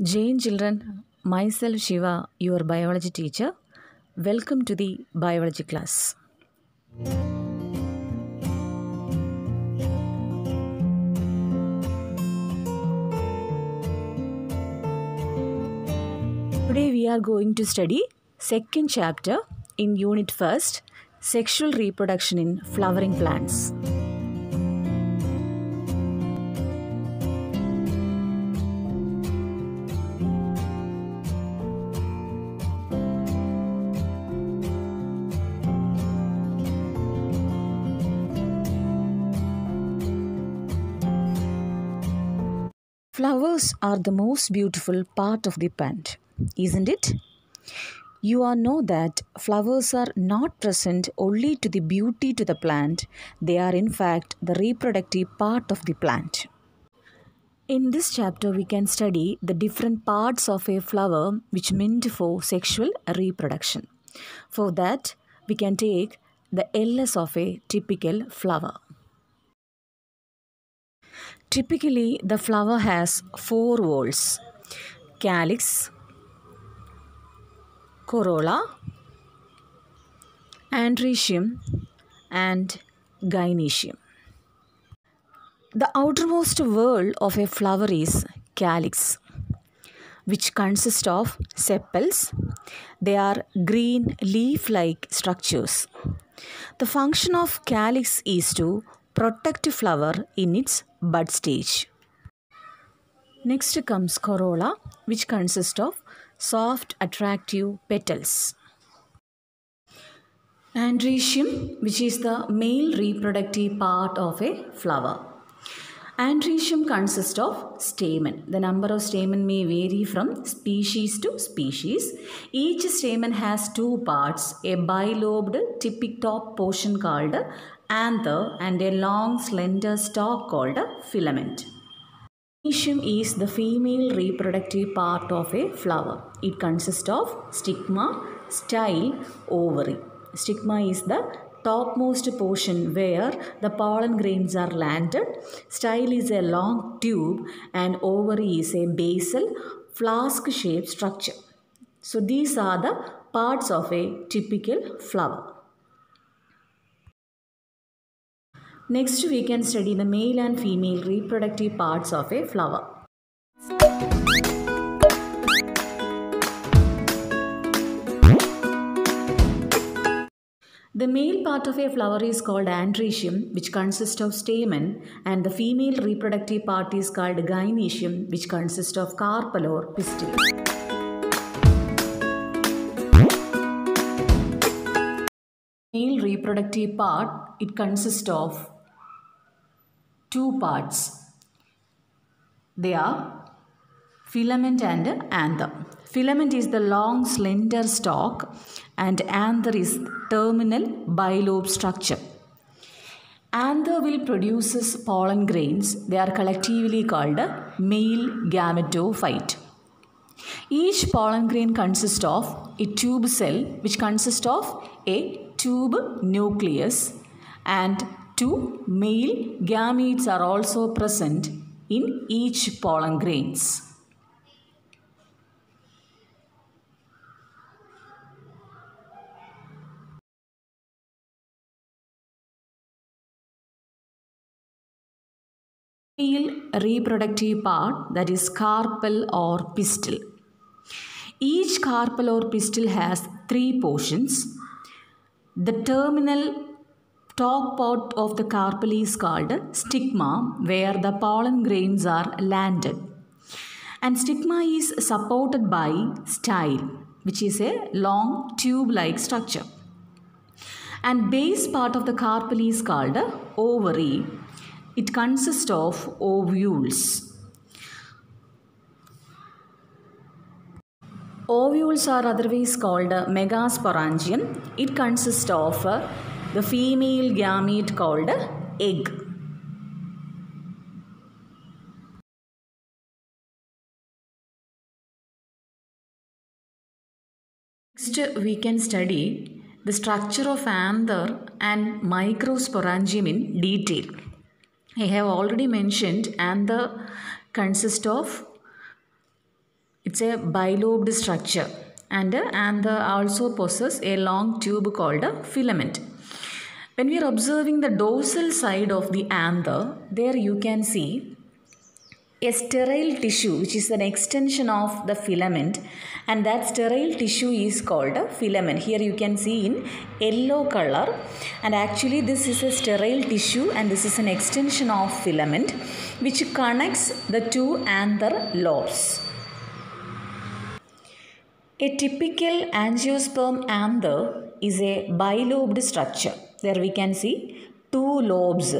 Jain children, myself Shiva, your biology teacher. Welcome to the biology class. Today we are going to study second chapter in unit first, sexual reproduction in flowering plants. Flowers are the most beautiful part of the plant, isn't it? You all know that flowers are not present only to the beauty to the plant, they are in fact the reproductive part of the plant. In this chapter, we can study the different parts of a flower which meant for sexual reproduction. For that, we can take the LS of a typical flower. Typically, the flower has four whorls: calyx, corolla, androecium, and gynoecium. The outermost whorl of a flower is calyx, which consists of sepals. They are green leaf-like structures. The function of calyx is to protect flower in its bud stage. Next comes corolla, which consists of soft, attractive petals. Androecium, which is the male reproductive part of a flower. Androecium consists of stamen. The number of stamen may vary from species to species. Each stamen has two parts, a bilobed tippy top portion called anther and a long slender stalk called filament. Gynoecium is the female reproductive part of a flower. It consists of stigma, style, ovary. Stigma is the topmost portion where the pollen grains are landed. Style is a long tube and ovary is a basal flask-shaped structure. So these are the parts of a typical flower. Next, we can study the male and female reproductive parts of a flower. The male part of a flower is called androecium, which consists of stamen, and the female reproductive part is called gynoecium, which consists of carpel or pistil. Male reproductive part, it consists of two parts. They are filament and anther. Filament is the long slender stalk and anther is terminal bilobe structure. Anther will produce pollen grains. They are collectively called male gametophyte. Each pollen grain consists of a tube cell which consists of a tube nucleus, and two male gametes are also present in each pollen grains. Male reproductive part, that is carpel or pistil. Each carpel or pistil has three portions. The terminal top part of the carpel is called stigma, where the pollen grains are landed. And stigma is supported by style, which is a long tube-like structure. And base part of the carpel is called ovary. It consists of ovules. Ovules are otherwise called megasporangium. It consists of the female gamete called egg. Next, we can study the structure of anther and microsporangium in detail. I have already mentioned anther consists of It's a bilobed structure, and anther also possess a long tube called a filament. When we are observing the dorsal side of the anther, there you can see a sterile tissue which is an extension of the filament, and that sterile tissue is called a filament. Here you can see in yellow color, and actually this is a sterile tissue and this is an extension of filament which connects the two anther lobes. A typical angiosperm anther is a bilobed structure. There we can see two lobes.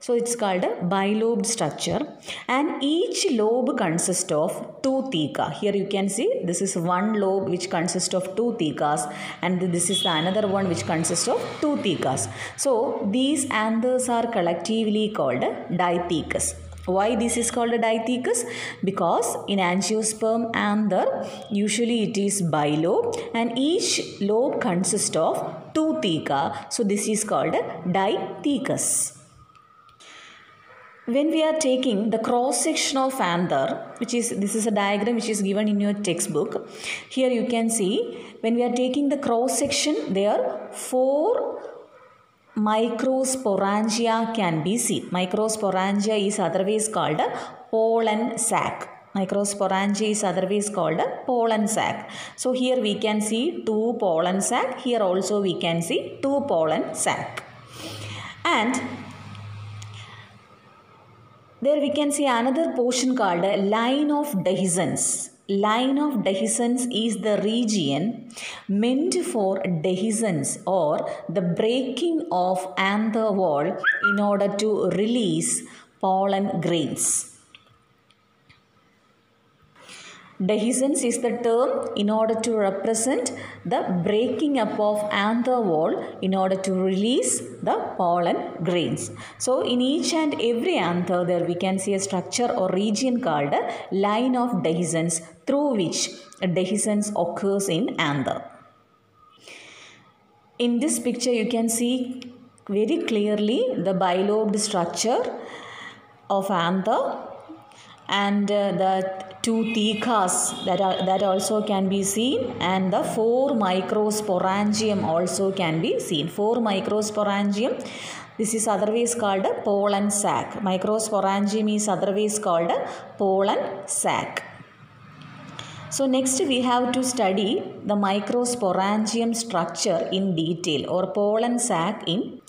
So it's called a bilobed structure, and each lobe consists of two theca. Here you can see this is one lobe which consists of two thecas, and this is another one which consists of two thecas. So these anthers are collectively called dithecous. Why this is called a dithecous? Because in angiosperm anther usually it is bilobe and each lobe consists of two theca. So this is called a dithecous. When we are taking the cross section of anther, this is a diagram which is given in your textbook. Here you can see when we are taking the cross section, there 4 microsporangia can be seen. Microsporangia is otherwise called a pollen sac. Microsporangia is otherwise called a pollen sac. So here we can see 2 pollen sac. Here also we can see 2 pollen sac. And there we can see another portion called a line of dehiscence. Line of dehiscence is the region meant for dehiscence or the breaking of anther wall in order to release pollen grains. Dehiscence is the term in order to represent the breaking up of anther wall in order to release the pollen grains. So in each and every anther there we can see a structure or region called a line of dehiscence through which dehiscence occurs in anther. In this picture you can see very clearly the bilobed structure of anther and the 2 thecas that also can be seen, and the 4 microsporangium also can be seen. 4 microsporangium, this is otherwise called a pollen sac. Microsporangium is otherwise called a pollen sac. So next we have to study the microsporangium structure in detail, or pollen sac in.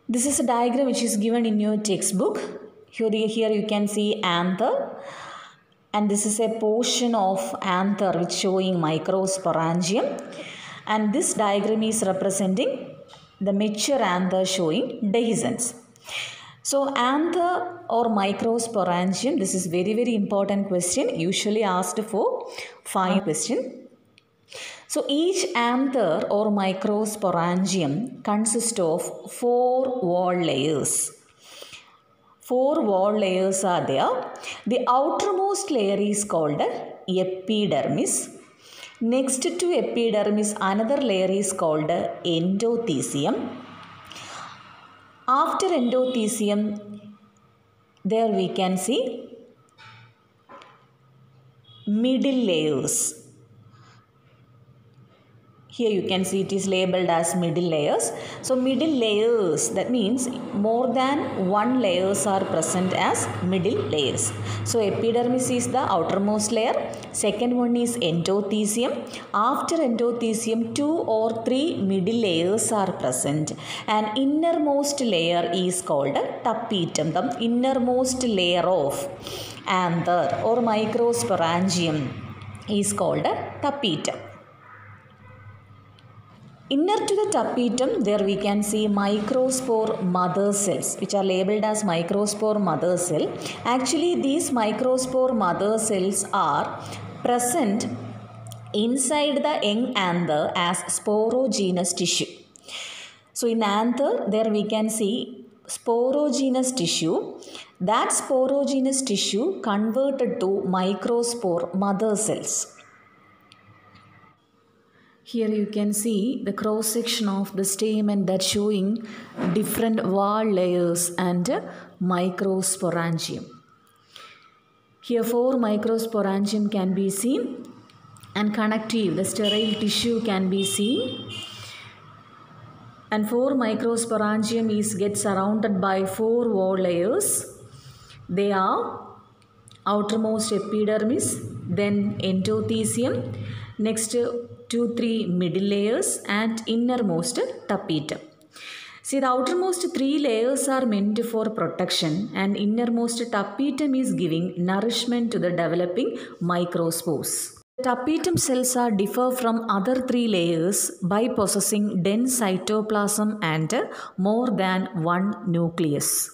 This is a diagram which is given in your textbook. Here you can see anther, and this is a portion of anther which showing microsporangium, and this diagram is representing the mature anther showing dehiscence. So anther or microsporangium, this is very important question, usually asked for 5 question. So each anther or microsporangium consists of 4 wall layers. 4 wall layers are there. The outermost layer is called epidermis. Next to epidermis, another layer is called endothecium. After endothecium, there we can see middle layers. Here you can see it is labeled as middle layers. So middle layers, that means more than 1 layers are present as middle layers. So epidermis is the outermost layer. Second one is endothecium. After endothecium, 2 or 3 middle layers are present. And innermost layer is called tapetum. The innermost layer of anther or microsporangium is called tapetum. Inner to the tapetum, there we can see microspore mother cells, which are labeled as microspore mother cell. Actually, these microspore mother cells are present inside the young anther as sporogenous tissue. So in anther, there we can see sporogenous tissue. That sporogenous tissue converted to microspore mother cells. Here you can see the cross section of the stamen that showing different wall layers and microsporangium. Here 4 microsporangium can be seen, and connective, the sterile tissue can be seen. And 4 microsporangium get surrounded by 4 wall layers. They are outermost epidermis, then endothecium, next 2-3 middle layers, and innermost tapetum. See, the outermost 3 layers are meant for protection, and innermost tapetum is giving nourishment to the developing microspores. The tapetum cells are differ from other 3 layers by possessing dense cytoplasm and more than one nucleus.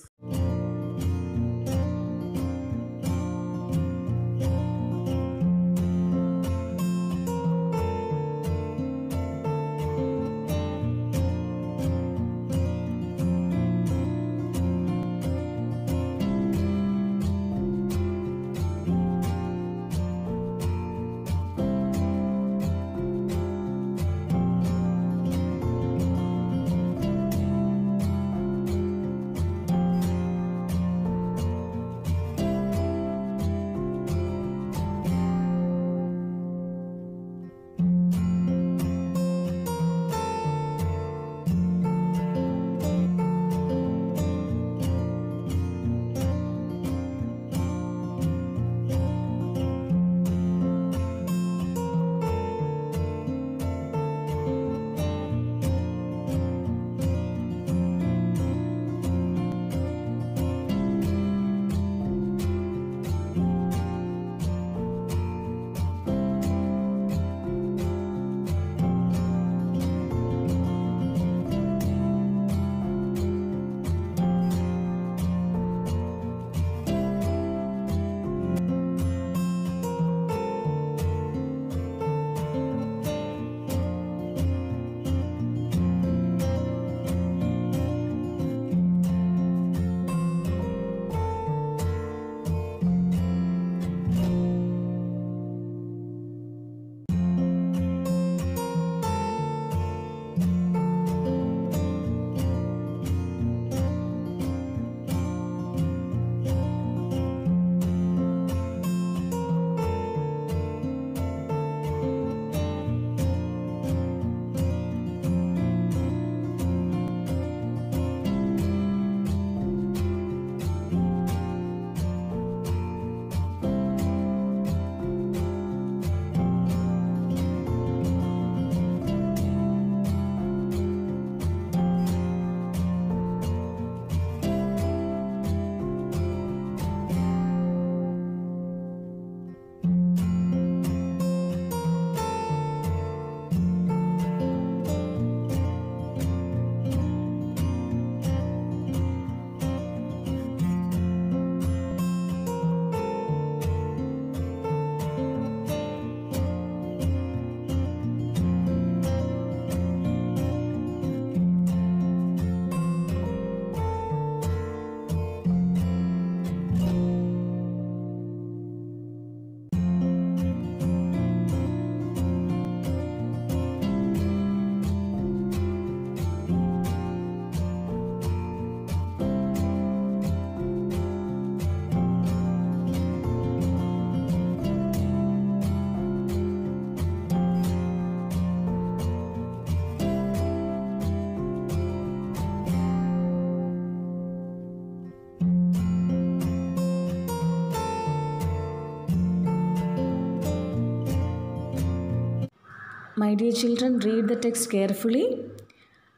My dear children, read the text carefully.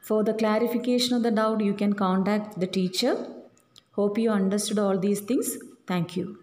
For the clarification of the doubt, you can contact the teacher. Hope you understood all these things. Thank you.